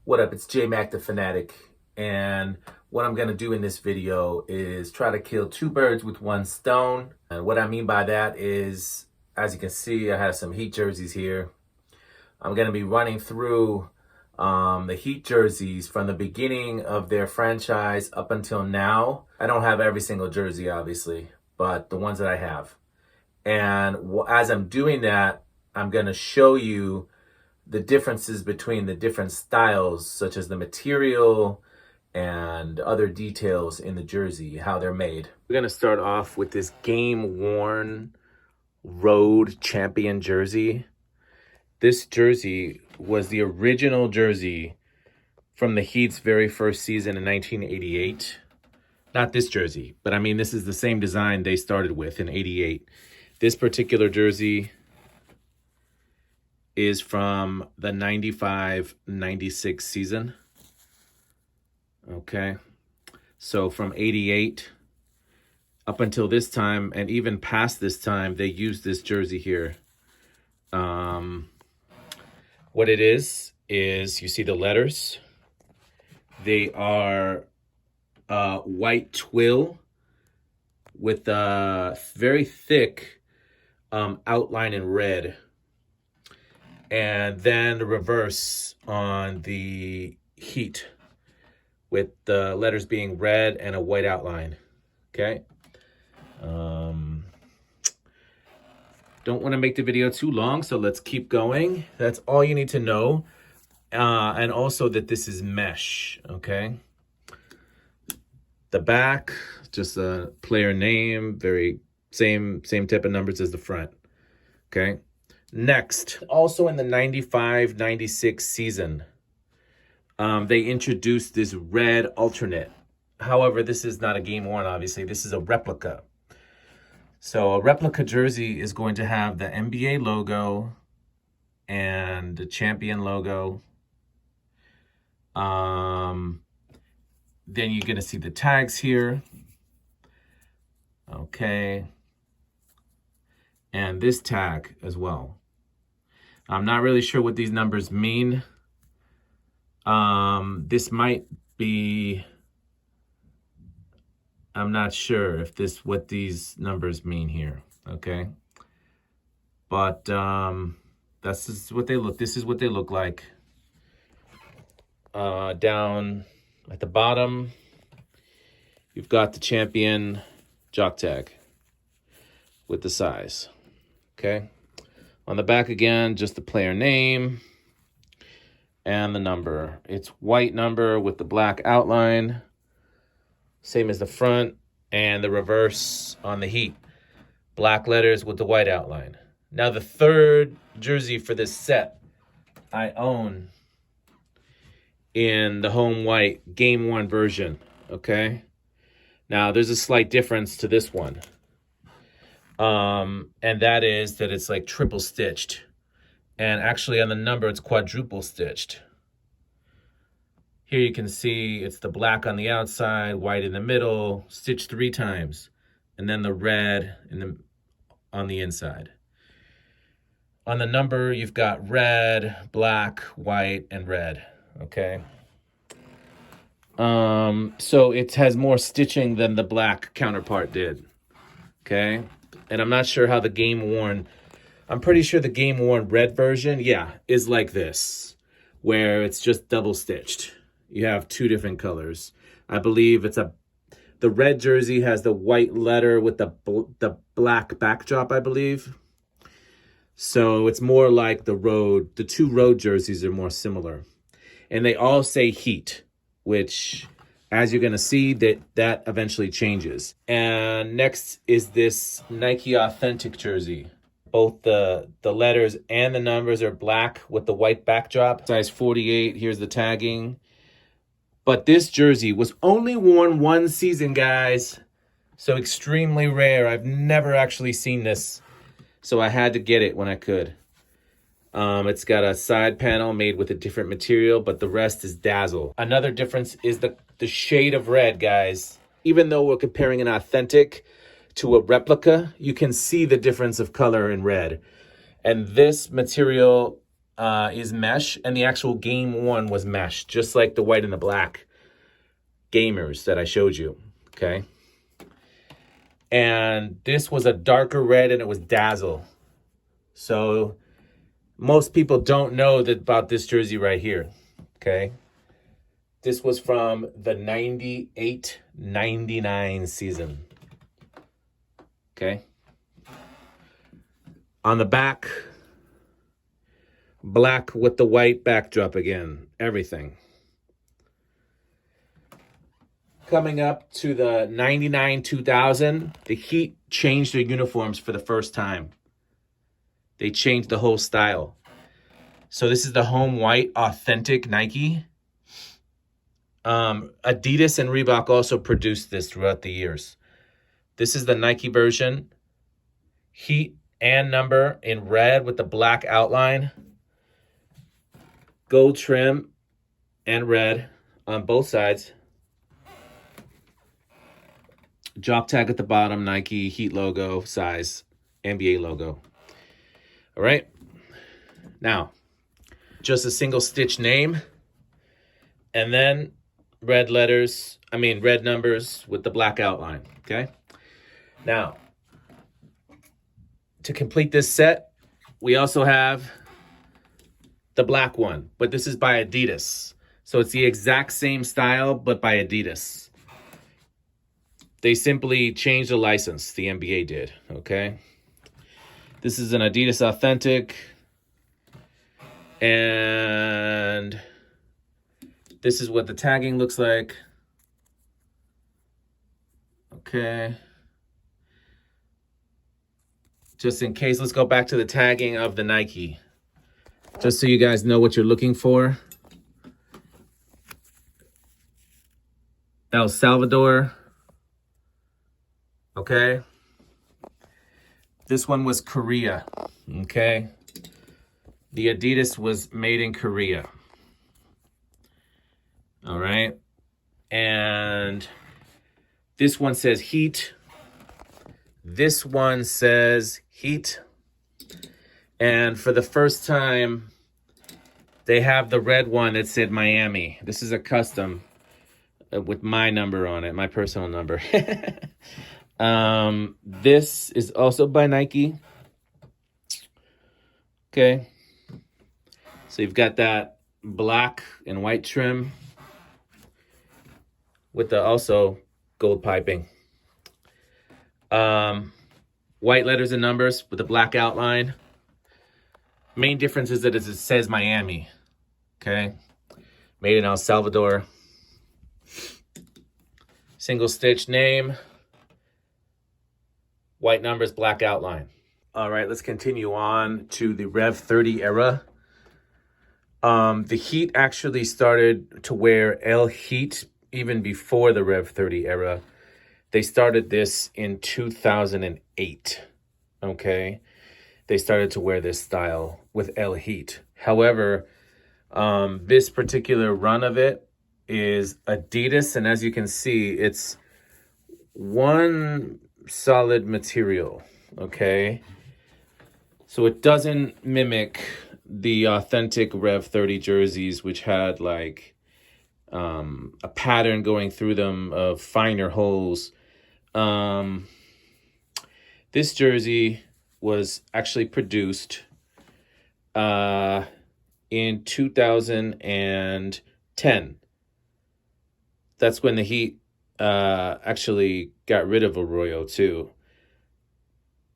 What up? It's J Mac the Fanatic, and what I'm gonna do in this video is try to kill two birds with one stone. And what I mean by that is, as you can see, I have some Heat jerseys here. I'm gonna be running through the Heat jerseys from the beginning of their franchise up until now. I don't have every single jersey, obviously, but the ones that I have. And as I'm doing that, I'm gonna show you the differences between the different styles, such as the material and other details in the jersey, how they're made. We're gonna start off with this game-worn road champion jersey. This jersey was the original jersey from the Heat's very first season in 1988. Not this jersey, but I mean, this is the same design they started with in 88. This particular jersey is from the 95-96 season. Okay. So from 88 up until this time, and even past this time, they used this jersey here. What it is you see the letters. They are white twill with a very thick outline in red. And then the reverse on the Heat with the letters being red and a white outline. Okay. Don't want to make the video too long, so let's keep going. That's all you need to know. And also that this is mesh. Okay. The back, just a player name, very same type of numbers as the front. Okay. Next, also in the 95-96 season, they introduced this red alternate. However, this is not a game worn, obviously. This is a replica. So a replica jersey is going to have the NBA logo and the champion logo. Then you're going to see the tags here. Okay. And this tag as well. I'm not really sure what these numbers mean. This might be, I'm not sure if what these numbers mean here, okay? But that's just what they look. This is what they look like. Down at the bottom, you've got the champion jock tag with the size. Okay. On the back again, just the player name and the number. It's white number with the black outline. Same as the front, and the reverse on the Heat. Black letters with the white outline. Now the third jersey for this set I own in the home white game worn version. Okay. Now there's a slight difference to this one. And that is that it's like triple stitched. And actually on the number, it's quadruple stitched. Here you can see it's the black on the outside, white in the middle, stitched 3 times. And then the red on the inside. On the number, you've got red, black, white, and red. Okay. So it has more stitching than the black counterpart did. Okay. And I'm not sure how the game-worn, I'm pretty sure the game-worn red version, yeah, is like this, where it's just double-stitched. You have 2 different colors. I believe the red jersey has the white letter with the black backdrop, I believe. So it's more like the 2 road jerseys are more similar. And they all say Heat, which, as you're going to see, that eventually changes. And next is this Nike Authentic jersey. Both the letters and the numbers are black with the white backdrop. Size 48, here's the tagging. But this jersey was only worn 1 season, guys. So extremely rare. I've never actually seen this. So I had to get it when I could. It's got a side panel made with a different material, but the rest is dazzle. Another difference is the shade of red, guys. Even though we're comparing an authentic to a replica, you can see the difference of color in red. And this material is mesh, and the actual game worn was mesh, just like the white and the black gamers that I showed you, okay? And this was a darker red, and it was dazzle. So most people don't know about this jersey right here, okay? This was from the 98-99 season, okay? On the back, black with the white backdrop again, everything. Coming up to the 99-2000, the Heat changed their uniforms for the first time. They changed the whole style. So this is the home white authentic Nike. Adidas and Reebok also produced this throughout the years. This is the Nike version. Heat and number in red with the black outline. Gold trim and red on both sides. Drop tag at the bottom, Nike, Heat logo, size, NBA logo. All right. Now, just a single stitch name. And then red numbers with the black outline, okay? Now, to complete this set, we also have the black one, but this is by Adidas. So it's the exact same style, but by Adidas. They simply changed the license, the NBA did, okay? This is an Adidas Authentic. And this is what the tagging looks like. Okay. Just in case, let's go back to the tagging of the Nike. Just so you guys know what you're looking for. El Salvador. Okay. This one was Korea. Okay. The Adidas was made in Korea. All right. And this one says Heat. This one says Heat. And for the first time, they have the red one that said Miami. This is a custom with my number on it, my personal number. This is also by Nike. Okay. So you've got that black and white trim with the also gold piping. White letters and numbers with the black outline. Main difference is that it says Miami. Okay. Made in El Salvador. Single stitch name. White numbers, black outline. All right, let's continue on to the Rev 30 era. The Heat actually started to wear El Heat even before the Rev 30 era. They started this in 2008, okay? They started to wear this style with El Heat. However, this particular run of it is Adidas, and as you can see, it's one solid material, okay? So it doesn't mimic the authentic Rev 30 jerseys, which had like a pattern going through them of finer holes. This jersey was actually produced in 2010. That's when the Heat actually got rid of Arroyo too,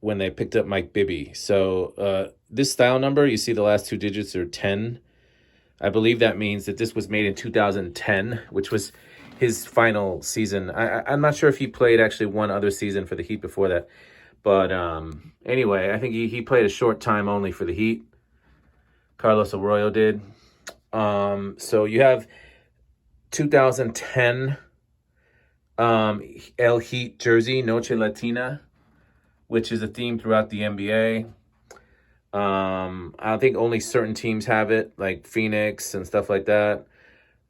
when they picked up Mike Bibby. So this style number, you see the last two digits are 10. I believe that means that this was made in 2010, which was his final season. I'm not sure if he played actually one other season for the Heat before that. But anyway, I think he played a short time only for the Heat. Carlos Arroyo did. So you have 2010 El Heat jersey, Noche Latina, which is a theme throughout the NBA. I think only certain teams have it, like Phoenix and stuff like that.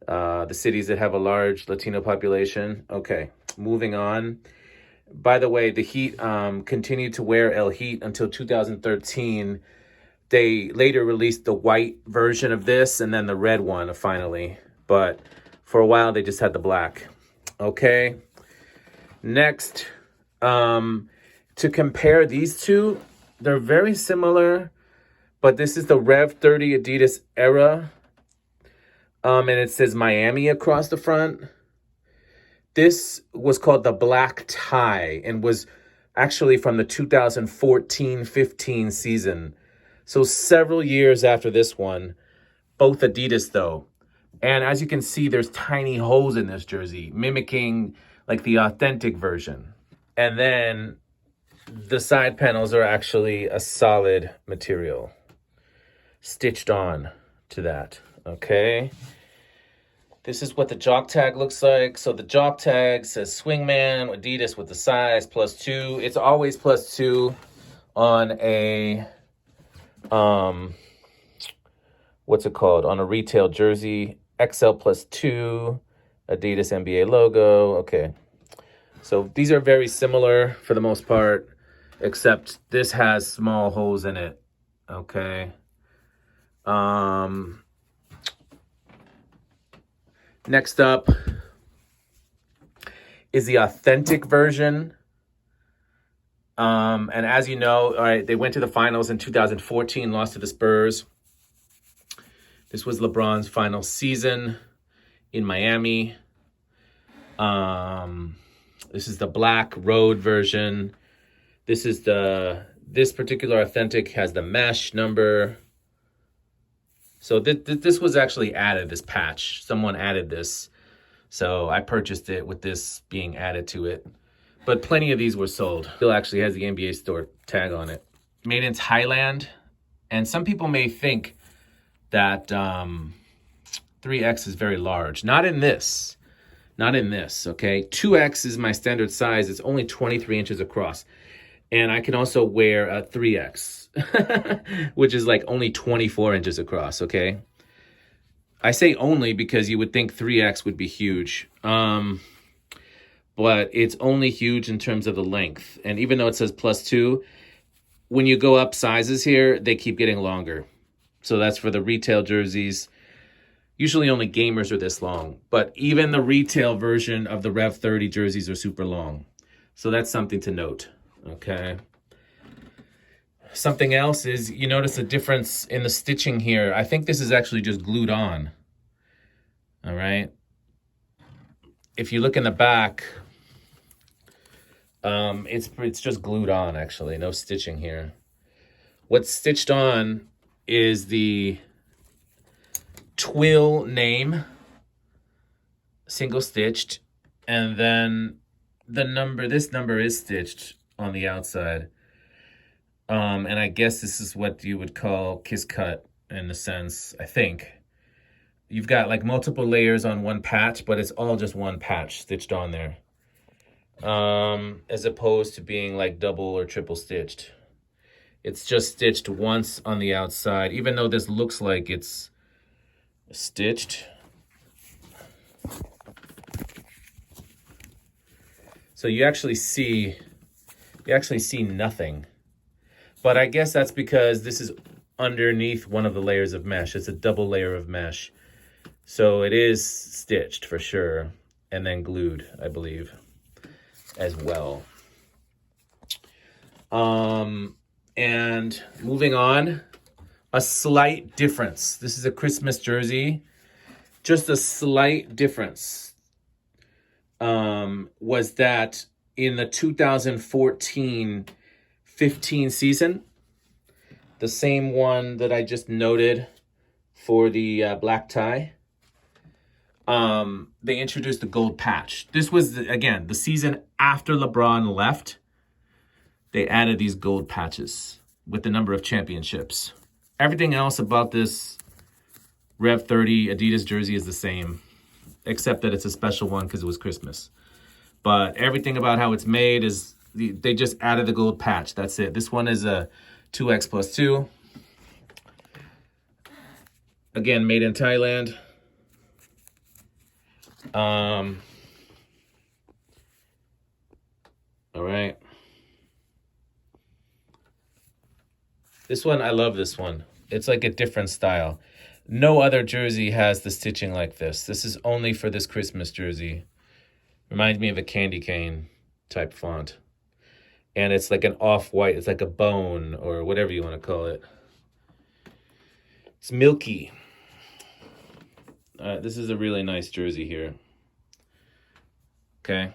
The cities that have a large Latino population. Okay, moving on. By the way, the Heat continued to wear El Heat until 2013 They later released the white version of this and then the red one finally. But for a while, they just had the black. Okay. Next, to compare these two, they're very similar, but this is the Rev 30 Adidas Era. And it says Miami across the front. This was called the Black Tie and was actually from the 2014-15 season. So several years after this one, both Adidas though. And as you can see, there's tiny holes in this jersey, mimicking like the authentic version. And then the side panels are actually a solid material stitched on to that, okay? This is what the jock tag looks like. So the jock tag says Swingman, Adidas with the size, +2. It's always +2 on a, what's it called? On a retail jersey. XL +2, Adidas NBA logo. Okay. So these are very similar for the most part, except this has small holes in it. Okay. Next up is the authentic version. And as you know, all right, they went to the finals in 2014, lost to the Spurs. This was LeBron's final season in Miami. This is the black road version. This particular authentic has the mesh number. So this was actually added, this patch. Someone added this. So I purchased it with this being added to it. But plenty of these were sold. Still actually has the NBA store tag on it. Made in Thailand. And some people may think that 3X is very large. Not in this. Not in this, okay? 2X is my standard size. It's only 23 inches across. And I can also wear a 3X, which is like only 24 inches across, okay? I say only because you would think 3X would be huge. But it's only huge in terms of the length. And even though it says +2, when you go up sizes here, they keep getting longer. So that's for the retail jerseys. Usually only gamers are this long. But even the retail version of the Rev 30 jerseys are super long. So that's something to note. Okay. Something else is you notice a difference in the stitching here. I think this is actually just glued on. All right. If you look in the back, it's just glued on actually. No stitching here. What's stitched on is the Twill name, single stitched, and then this number is stitched on the outside. And I guess this is what you would call kiss cut in a sense, I think. You've got like multiple layers on one patch, but it's all just one patch stitched on there. As opposed to being like double or triple stitched. It's just stitched once on the outside, even though this looks like it's stitched. So you actually see nothing. But I guess that's because this is underneath one of the layers of mesh. It's a double layer of mesh. So it is stitched for sure. And then glued, I believe, as well. And moving on, a slight difference. This is a Christmas jersey. Just a slight difference was that in the 2014-15 season, the same one that I just noted for the black tie, they introduced the gold patch. This was, again, the season after LeBron left. They added these gold patches with the number of championships. Everything else about this Rev 30 Adidas jersey is the same, except that it's a special one because it was Christmas. But everything about how it's made is, they just added the gold patch. That's it. This one is a 2X+2. Again, made in Thailand. All right. This one, I love this one. It's like a different style. No other jersey has the stitching like this. This is only for this Christmas jersey. Reminds me of a candy cane type font. And it's like an off-white. It's like a bone or whatever you want to call it. It's milky. This is a really nice jersey here. Okay.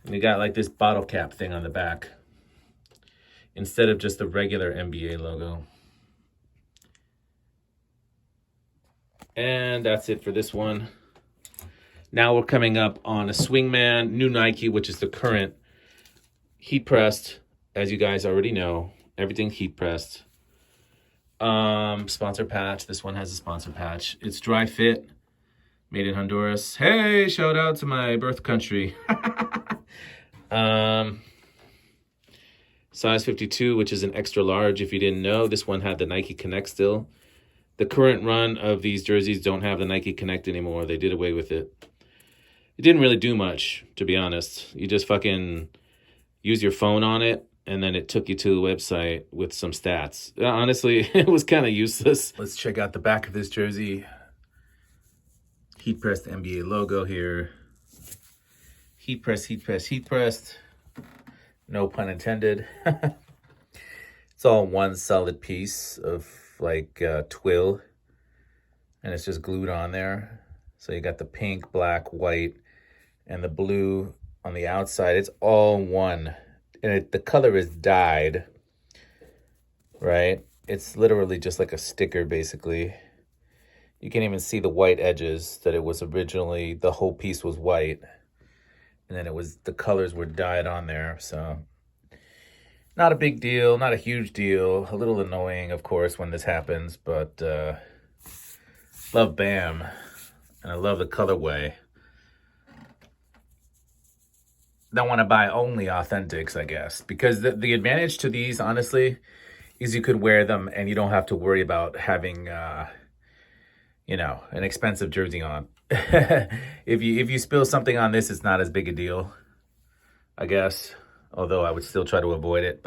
We got like this bottle cap thing on the back instead of just the regular NBA logo. And that's it for this one. Now we're coming up on a Swingman, new Nike, which is the current heat pressed, as you guys already know. Everything heat pressed. Sponsor patch. This one has a sponsor patch. It's dry fit, made in Honduras. Hey, shout out to my birth country. Size 52, which is an extra large. If you didn't know, this one had the Nike Connect still. The current run of these jerseys don't have the Nike Connect anymore. They did away with it. It didn't really do much, to be honest. You just fucking use your phone on it, and then it took you to a website with some stats. Honestly, it was kind of useless. Let's check out the back of this jersey. Heat pressed NBA logo here. Heat pressed, heat pressed, heat pressed. No pun intended. It's all one solid piece of like twill, and it's just glued on there. So you got the pink, black, white, and the blue on the outside. It's all one, and the color is dyed, right? It's literally just like a sticker, basically. You can even see the white edges, that it was originally, the whole piece was white, and then the colors were dyed on there. So not a big deal, not a huge deal. A little annoying, of course, when this happens, but love BAM, and I love the colorway. Don't want to buy only authentics, I guess, because the advantage to these, honestly, is you could wear them and you don't have to worry about having, you know, an expensive jersey on. If you spill something on this, it's not as big a deal, I guess. Although I would still try to avoid it,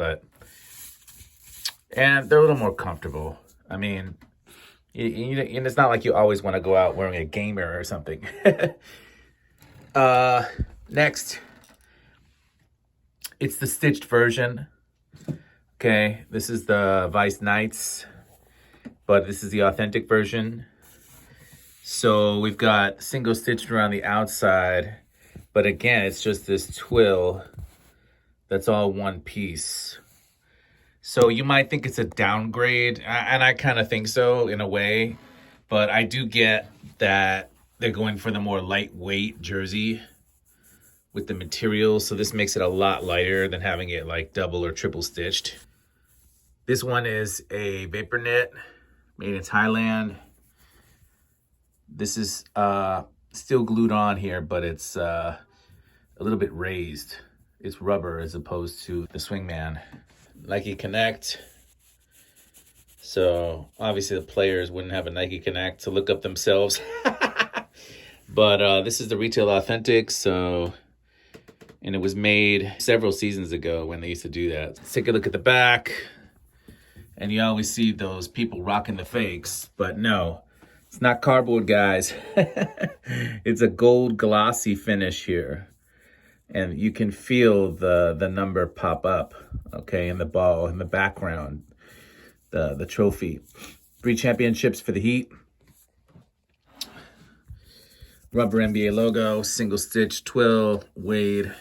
and they're a little more comfortable. I mean, and it's not like you always want to go out wearing a gamer or something. Next, it's the stitched version. Okay, this is the Vice Knights, but this is the authentic version. So we've got single stitched around the outside, but again, it's just this twill that's all one piece. So you might think it's a downgrade, and I kind of think so in a way, but I do get that they're going for the more lightweight jersey with the material, so this makes it a lot lighter than having it like double or triple stitched. This one is a vapor knit made in Thailand. This is still glued on here, but it's a little bit raised. It's rubber as opposed to the Swingman. Nike Connect. So obviously the players wouldn't have a Nike Connect to look up themselves. But this is the retail authentic. So, and it was made several seasons ago when they used to do that. Let's take a look at the back. And you always see those people rocking the fakes, but no, it's not cardboard, guys. It's a gold glossy finish here. And you can feel the number pop up, okay, in the ball, in the background, the trophy. 3 championships for the Heat. Rubber NBA logo, single stitch, twill, Wade.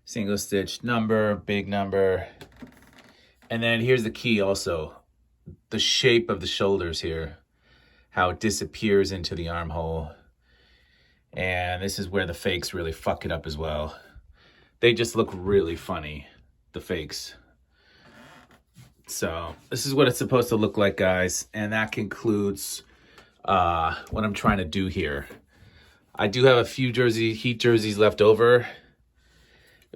Single stitch number, big number. And then here's the key also. The shape of the shoulders here. How it disappears into the armhole. And this is where the fakes really fuck it up as well. They just look really funny, the fakes. So this is what it's supposed to look like, guys. And that concludes what I'm trying to do here. I do have a few Heat jerseys left over.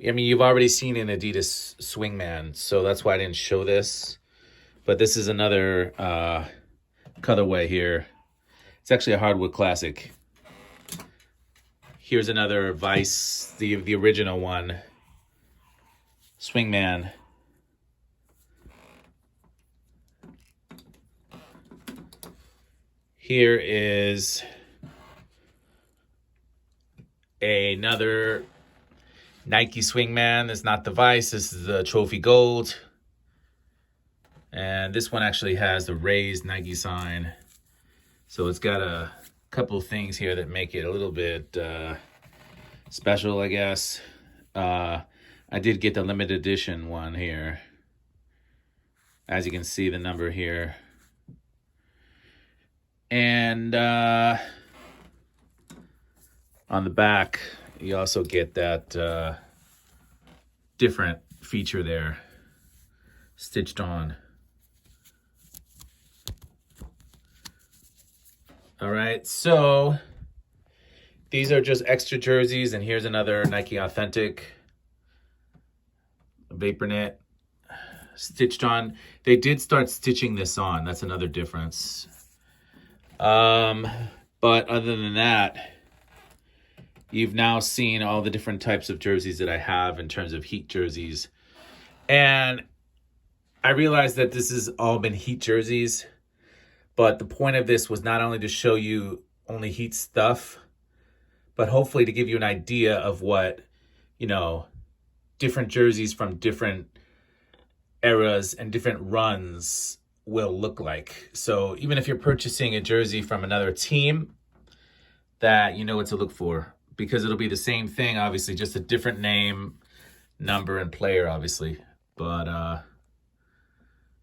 I mean, you've already seen an Adidas Swingman, so that's why I didn't show this. But this is another colorway here. It's actually a hardwood classic. Here's another Vice, the original one. Swingman. Here is another Nike Swingman. This is not the Vice. This is the Trophy Gold. And this one actually has the raised Nike sign. So it's got a couple of things here that make it a little bit special, I guess. I did get the limited edition one here. As you can see, the number here. And on the back, you also get that different feature there, stitched on. All right, so these are just extra jerseys, and here's another Nike Authentic Vapor Knit stitched on. They did start stitching this on. That's another difference. But other than that, you've now seen all the different types of jerseys that I have in terms of Heat jerseys. And I realized that this has all been Heat jerseys, but the point of this was not only to show you only Heat stuff, but hopefully to give you an idea of what, you know, different jerseys from different eras and different runs will look like. So even if you're purchasing a jersey from another team, that you know what to look for, because it'll be the same thing, obviously, just a different name, number, and player, obviously. But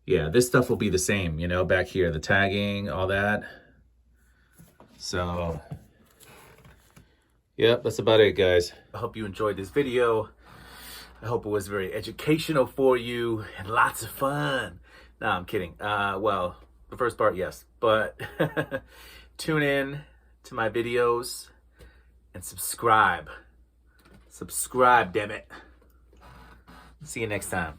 yeah, this stuff will be the same, you know, back here, the tagging, all that. So yep, that's about it, guys. I hope you enjoyed this video. I hope it was very educational for you and lots of fun. No, I'm kidding. Well, the first part, yes. But tune in to my videos and subscribe. Subscribe, damn it. See you next time.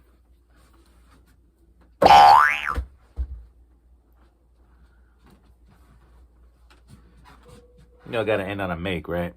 You know I gotta end on a make, right?